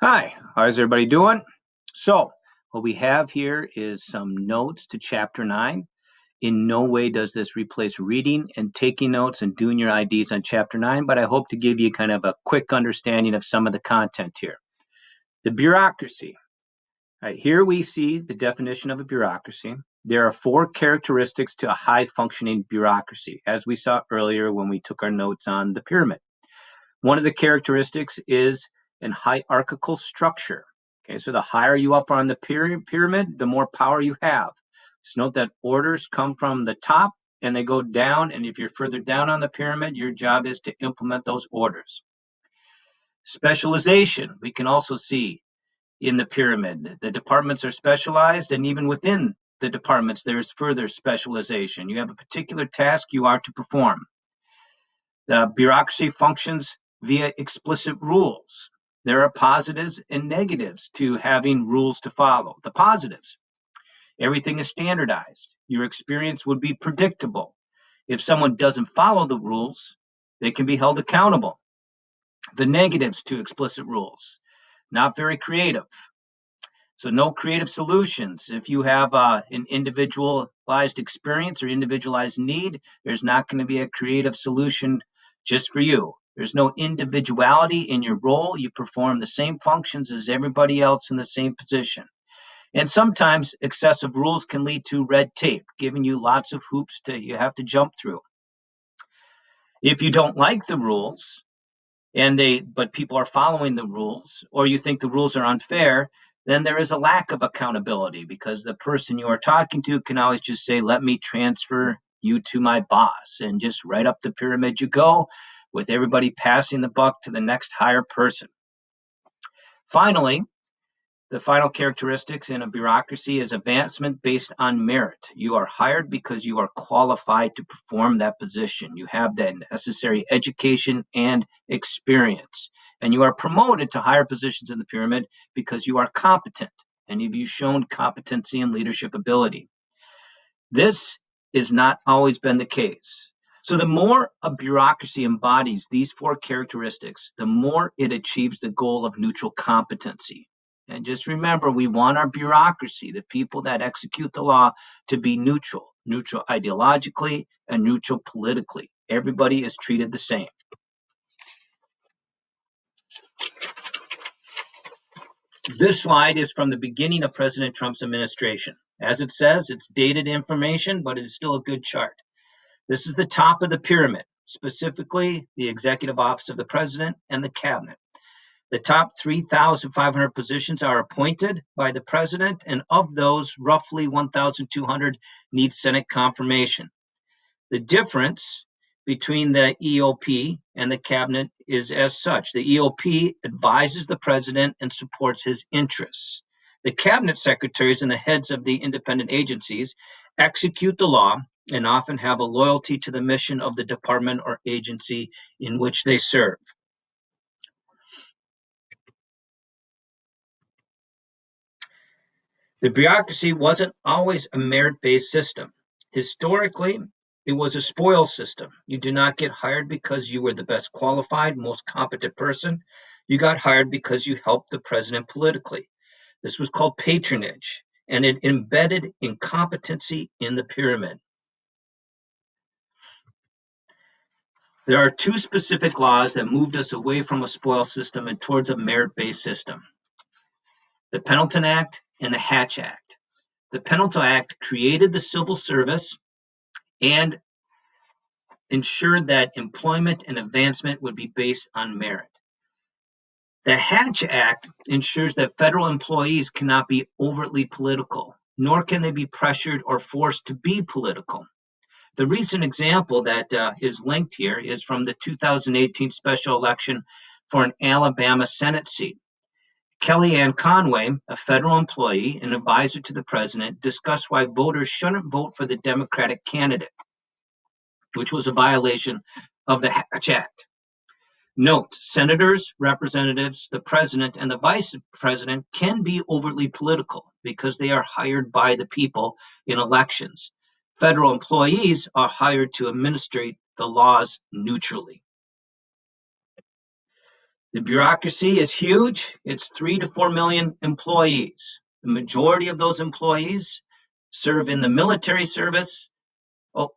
Hi, how's everybody doing? So, what we have here is some notes to Chapter 9. In no way does this replace reading and taking notes and doing your IDs on Chapter 9, but I hope to give you kind of a quick understanding of some of the content here. The bureaucracy. All right, here we see the definition of a bureaucracy. There are four characteristics to a high-functioning bureaucracy, as we saw earlier when we took our notes on the pyramid. One of the characteristics is an hierarchical structure. Okay, so the higher you up on the pyramid, the more power you have. Just note that orders come from the top and they go down, and if you're further down on the pyramid, your job is to implement those orders. Specialization, we can also see in the pyramid. The departments are specialized, and even within the departments, there's further specialization. You have a particular task you are to perform. The bureaucracy functions via explicit rules. There are positives and negatives to having rules to follow. The positives, everything is standardized. Your experience would be predictable. If someone doesn't follow the rules, they can be held accountable. The negatives to explicit rules, not very creative. So no creative solutions. If you have an individualized experience or individualized need, there's not going to be a creative solution just for you. There's no individuality in your role. You perform the same functions as everybody else in the same position. And sometimes excessive rules can lead to red tape, giving you lots of hoops you have to jump through. If you don't like the rules, but people are following the rules, or you think the rules are unfair, then there is a lack of accountability because the person you are talking to can always just say, let me transfer you to my boss, and just right up the pyramid you go, with everybody passing the buck to the next higher person. Finally, the final characteristics in a bureaucracy is advancement based on merit. You are hired because you are qualified to perform that position. You have that necessary education and experience. And you are promoted to higher positions in the pyramid because you are competent and you've shown competency and leadership ability. This has not always been the case. So the more a bureaucracy embodies these four characteristics, the more it achieves the goal of neutral competency. And just remember, we want our bureaucracy, the people that execute the law, to be neutral ideologically and neutral politically. Everybody is treated the same. This slide is from the beginning of President Trump's administration. As it says, it's dated information, but it is still a good chart. This is the top of the pyramid, specifically the executive office of the president and the cabinet. The top 3,500 positions are appointed by the president, and of those, roughly 1,200 need Senate confirmation. The difference between the EOP and the cabinet is as such. The EOP advises the president and supports his interests. The cabinet secretaries and the heads of the independent agencies execute the law and often have a loyalty to the mission of the department or agency in which they serve. The bureaucracy wasn't always a merit-based system. Historically, it was a spoil system. You do not get hired because you were the best qualified, most competent person. You got hired because you helped the president politically. This was called patronage, and it embedded incompetency in the pyramid. There are two specific laws that moved us away from a spoil system and towards a merit-based system: the Pendleton Act and the Hatch Act. The Pendleton Act created the civil service and ensured that employment and advancement would be based on merit. The Hatch Act ensures that federal employees cannot be overtly political, nor can they be pressured or forced to be political. The recent example that is linked here is from the 2018 special election for an Alabama Senate seat. Kellyanne Conway, a federal employee and advisor to the president, discussed why voters shouldn't vote for the Democratic candidate, which was a violation of the Hatch Act. Note, senators, representatives, the president, and the vice president can be overtly political because they are hired by the people in elections. Federal employees are hired to administrate the laws neutrally. The bureaucracy is huge. It's 3 to 4 million employees. The majority of those employees serve in the military service. Oh,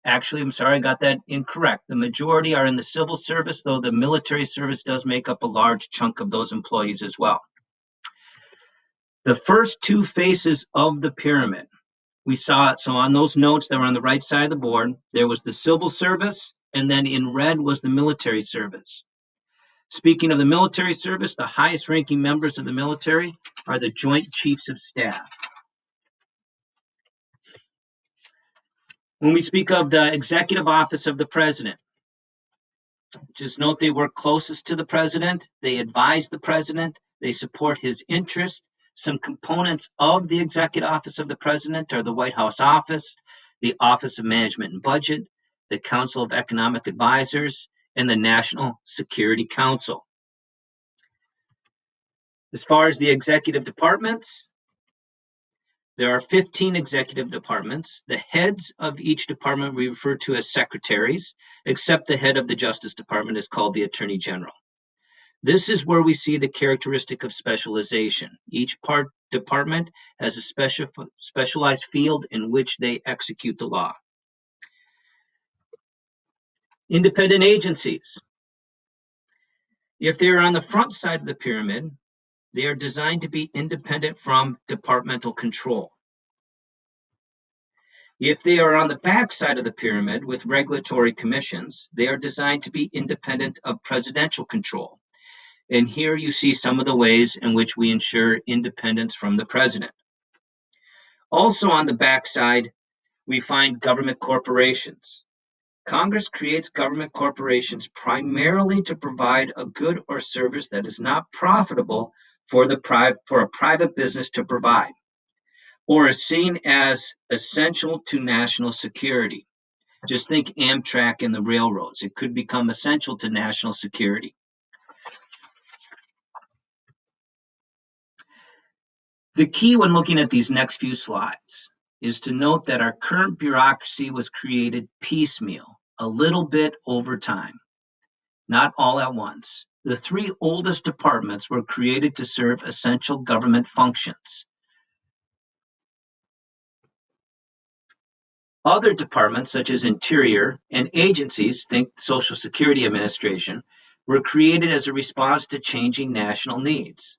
actually, I'm sorry, I got that incorrect. The majority are in the civil service, though the military service does make up a large chunk of those employees as well. The first two faces of the pyramid, we saw it. So on those notes that were on the right side of the board, there was the civil service, and then in red was the military service. Speaking of the military service, the highest ranking members of the military are the Joint Chiefs of Staff. When we speak of the executive office of the president, just note they work closest to the president, they advise the president, they support his interests. Some components of the executive office of the president are the White House office, the Office of Management and Budget, the Council of Economic Advisors, and the National Security Council. As far as the executive departments, there are 15 executive departments. The heads of each department we refer to as secretaries, except the head of the Justice Department is called the Attorney General. This is where we see the characteristic of specialization. Each department has a specialized field in which they execute the law. Independent agencies. If they're on the front side of the pyramid, they are designed to be independent from departmental control. If they are on the back side of the pyramid with regulatory commissions, they are designed to be independent of presidential control. And here you see some of the ways in which we ensure independence from the president. Also on the back side, we find government corporations. Congress creates government corporations primarily to provide a good or service that is not profitable for a private business to provide, or is seen as essential to national security. Just think Amtrak and the railroads. It could become essential to national security. The key when looking at these next few slides is to note that our current bureaucracy was created piecemeal, a little bit over time, not all at once. The three oldest departments were created to serve essential government functions. Other departments, such as Interior and agencies, think Social Security Administration, were created as a response to changing national needs.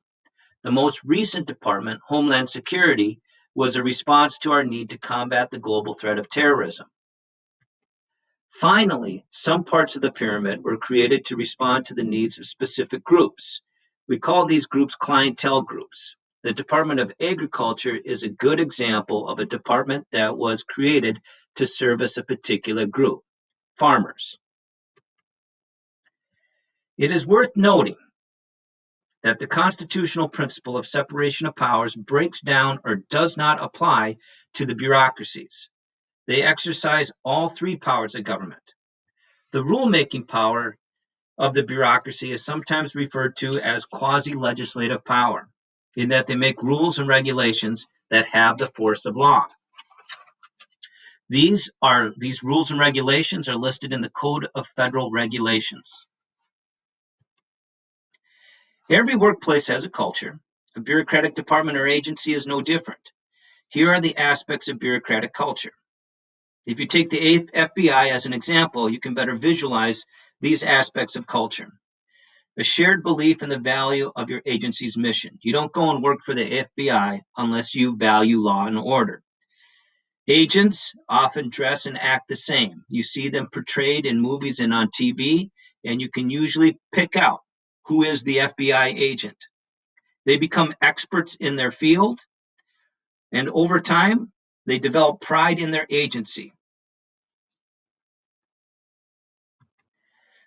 The most recent department, Homeland Security, was a response to our need to combat the global threat of terrorism. Finally, some parts of the pyramid were created to respond to the needs of specific groups. We call these groups clientele groups. The Department of Agriculture is a good example of a department that was created to service a particular group, farmers. It is worth noting that the constitutional principle of separation of powers breaks down or does not apply to the bureaucracies. They exercise all three powers of government. The rulemaking power of the bureaucracy is sometimes referred to as quasi-legislative power, in that they make rules and regulations that have the force of law. These rules and regulations are listed in the Code of Federal Regulations. Every workplace has a culture. A bureaucratic department or agency is no different. Here are the aspects of bureaucratic culture. If you take the FBI as an example, you can better visualize these aspects of culture. A shared belief in the value of your agency's mission. You don't go and work for the FBI unless you value law and order. Agents often dress and act the same. You see them portrayed in movies and on TV, and you can usually pick out who is the FBI agent. They become experts in their field, and over time, they develop pride in their agency.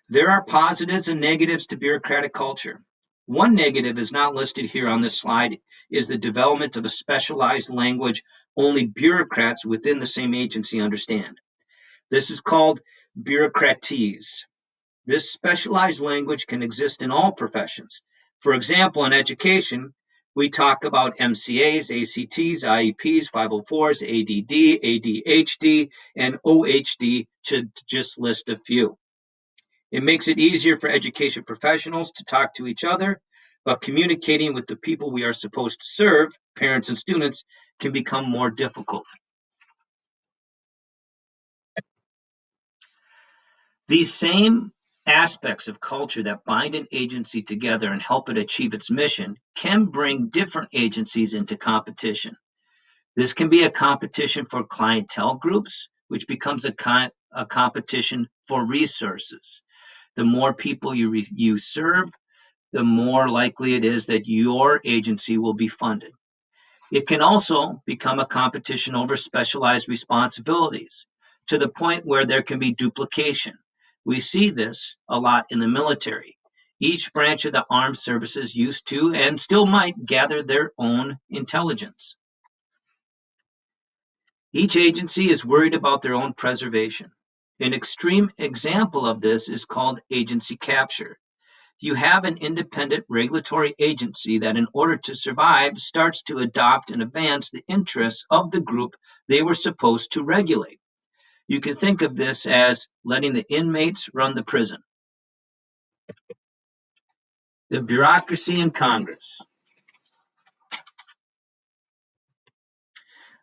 There are positives and negatives to bureaucratic culture. One negative is not listed here on this slide is the development of a specialized language only bureaucrats within the same agency understand. This is called bureaucratese. This specialized language can exist in all professions. For example, in education, we talk about MCAs, ACTs, IEPs, 504s, ADD, ADHD, and OHD to just list a few. It makes it easier for education professionals to talk to each other, but communicating with the people we are supposed to serve, parents and students, can become more difficult. These same aspects of culture that bind an agency together and help it achieve its mission can bring different agencies into competition. This can be a competition for clientele groups, which becomes a competition for resources. The more people you serve, the more likely it is that your agency will be funded. It can also become a competition over specialized responsibilities to the point where there can be duplication. We see this a lot in the military. Each branch of the armed services used to and still might gather their own intelligence. Each agency is worried about their own preservation. An extreme example of this is called agency capture. You have an independent regulatory agency that, in order to survive, starts to adopt and advance the interests of the group they were supposed to regulate. You can think of this as letting the inmates run the prison. The bureaucracy in Congress.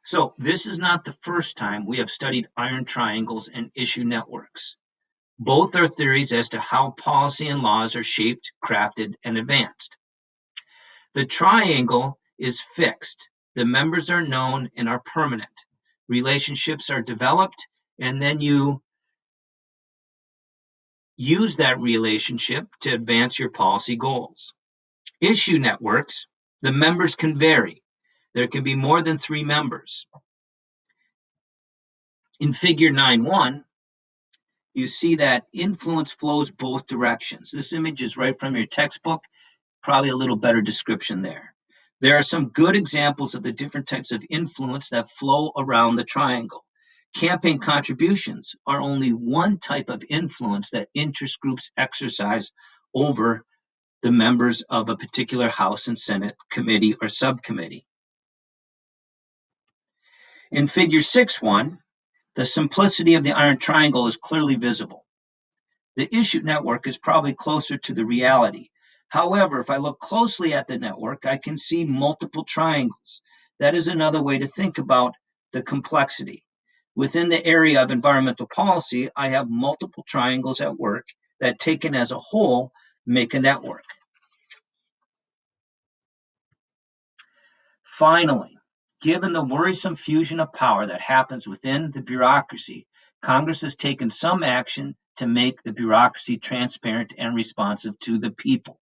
So, this is not the first time we have studied iron triangles and issue networks. Both are theories as to how policy and laws are shaped, crafted, and advanced. The triangle is fixed. The members are known and are permanent. Relationships are developed, and then you use that relationship to advance your policy goals. Issue networks, the members can vary. There can be more than 3 members. In figure 9.1, you see that influence flows both directions. This image is right from your textbook. Probably a little better description there. There are some good examples of the different types of influence that flow around the triangle. Campaign contributions are only one type of influence that interest groups exercise over the members of a particular House and Senate committee or subcommittee. In figure 6.1, the simplicity of the iron triangle is clearly visible. The issue network is probably closer to the reality. However, if I look closely at the network, I can see multiple triangles. That is another way to think about the complexity. Within the area of environmental policy, I have multiple triangles at work that, taken as a whole, make a network. Finally, given the worrisome fusion of power that happens within the bureaucracy, Congress has taken some action to make the bureaucracy transparent and responsive to the people.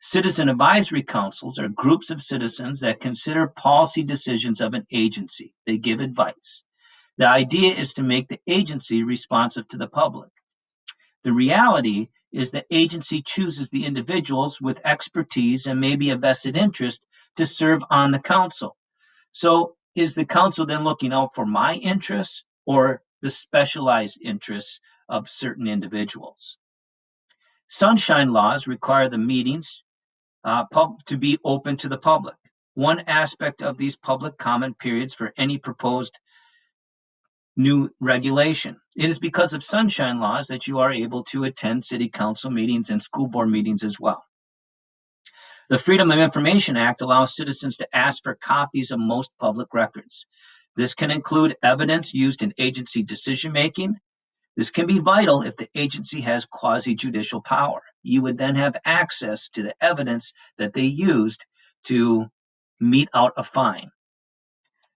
Citizen advisory councils are groups of citizens that consider policy decisions of an agency. They give advice. The idea is to make the agency responsive to the public. The reality is the agency chooses the individuals with expertise and maybe a vested interest to serve on the council. So is the council then looking out for my interests or the specialized interests of certain individuals? Sunshine laws require the meetings to be open to the public. One aspect of these public comment periods for any proposed new regulation. It is because of sunshine laws that you are able to attend city council meetings and school board meetings as well. The Freedom of Information Act allows citizens to ask for copies of most public records. This can include evidence used in agency decision making. This can be vital if the agency has quasi-judicial power. You would then have access to the evidence that they used to mete out a fine.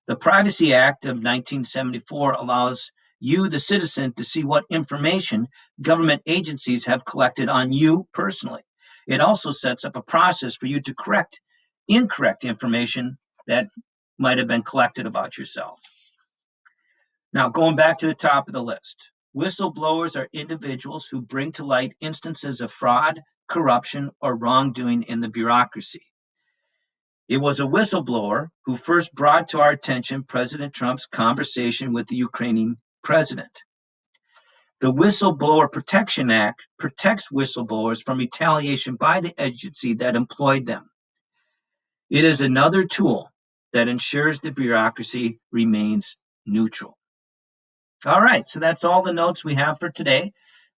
The Privacy Act of 1974 allows you, the citizen, to see what information government agencies have collected on you personally. It also sets up a process for you to correct incorrect information that might have been collected about yourself. Now, going back to the top of the list, whistleblowers are individuals who bring to light instances of fraud, corruption, or wrongdoing in the bureaucracy. It was a whistleblower who first brought to our attention President Trump's conversation with the Ukrainian president. The Whistleblower Protection Act protects whistleblowers from retaliation by the agency that employed them. It is another tool that ensures the bureaucracy remains neutral. All right, so that's all the notes we have for today.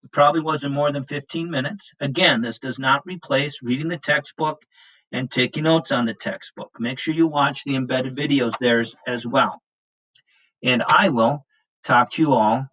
It probably wasn't more than 15 minutes. Again, this does not replace reading the textbook and taking notes on the textbook. Make sure you watch the embedded videos there as well. And I will talk to you all